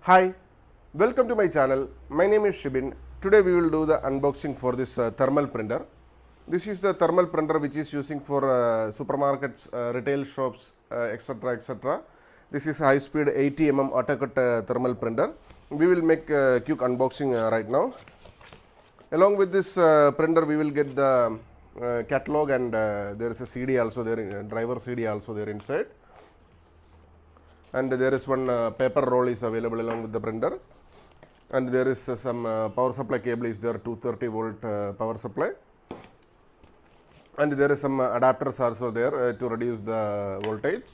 Hi, welcome to my channel. My name is SHIBIN. Today we will do the unboxing for this thermal printer. This is the thermal printer which is using for supermarkets, retail shops, etc. etc. This is high speed 80 mm auto cut thermal printer. We will make a quick unboxing right now. Along with this printer we will get the catalog, and there is a CD also there, driver CD also there inside. And there is one paper roll is available along with the printer, and there is some power supply cable is there, 230 volt power supply, and there is some adapters also there to reduce the voltage.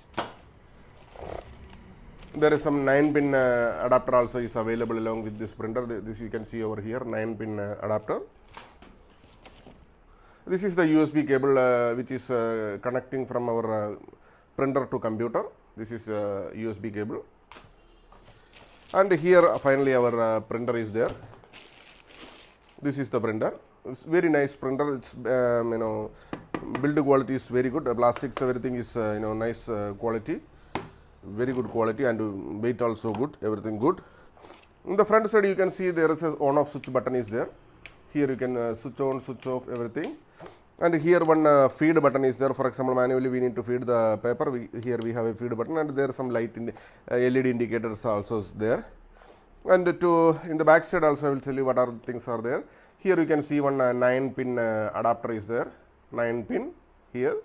There is some 9-pin adapter also is available along with this printer. This you can see over here, 9-pin adapter. This is the USB cable which is connecting from our printer to computer. This is USB cable, and here finally our printer is there. This is the printer. It's very nice printer. It's build quality is very good. Plastics, everything is nice quality, very good quality, and weight also good. Everything good. In the front side you can see there is a on off switch button is there. Here you can switch on, switch off everything. And here one feed button is there. For example, manually we need to feed the paper. Here we have a feed button, and there are some light LED indicators also is there. And in the back side also I will tell you what are the things are there. Here you can see one 9-pin adapter is there, 9-pin here,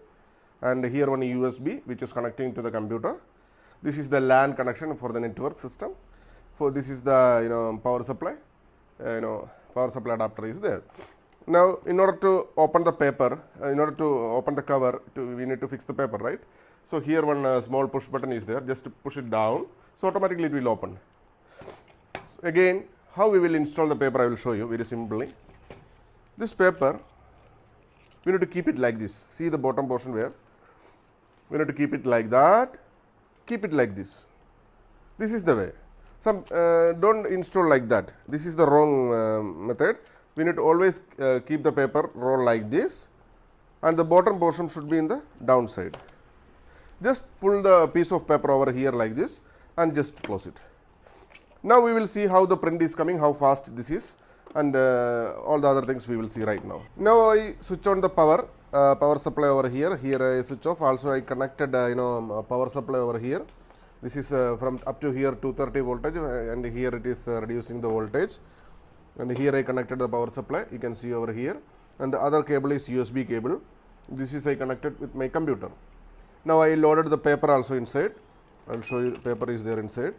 and here one USB which is connecting to the computer. This is the LAN connection for the network system. For this is the power supply, power supply adapter is there. Now, in order to open the paper, in order to open the cover, we need to fix the paper, right? So here one small push button is there. Just to push it down, so automatically it will open. So again, how we will install the paper, I will show you very simply. This paper, we need to keep it like this. See the bottom portion where? We need to keep it like that. Keep it like this. This is the way. Some don't install like that. This is the wrong method. We need to always keep the paper roll like this, and the bottom portion should be in the downside. Just pull the piece of paper over here like this and just close it. Now we will see how the print is coming, how fast this is, and all the other things we will see right now. Now I switch on the power supply over here. Here I switch off. Also I connected power supply over here. This is from up to here 230 voltage, and here it is reducing the voltage. And here I connected the power supply, you can see over here, and the other cable is USB cable. This is I connected with my computer. Now I loaded the paper also inside. I will show you the paper is there inside.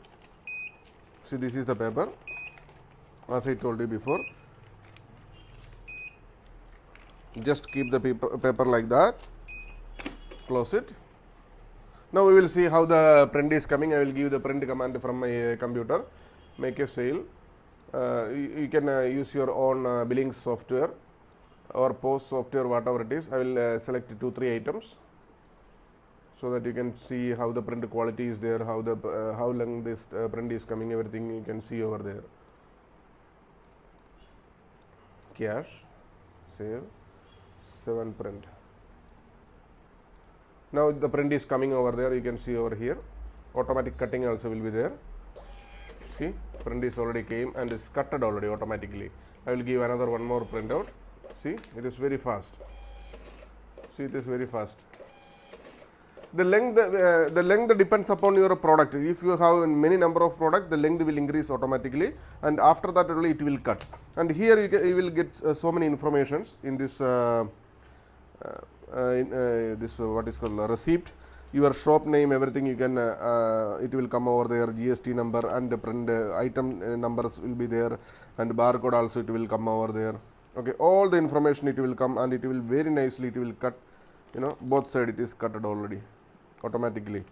See, this is the paper, as I told you before. Just keep the paper like that, close it. Now we will see how the print is coming. I will give the print command from my computer. Make a sale. You can use your own billing software or post software, whatever it is. I will select 2-3 items so that you can see how the print quality is there, how long this print is coming, everything you can see over there. Cash, save, 7 print. Now the print is coming over there, you can see over here. Automatic cutting also will be there. See, print is already came and is cutted already automatically. I will give another one more printout. See, it is very fast. See, it is very fast. The length depends upon your product. If you have many number of products, the length will increase automatically, and after that only it will cut. And here you will get so many informations in this what is called receipt. Your shop name, everything you can it will come over there. GST number and the print item numbers will be there, and barcode also it will come over there. Okay, all the information it will come, and it will very nicely it will cut. Both side it is cutted already automatically.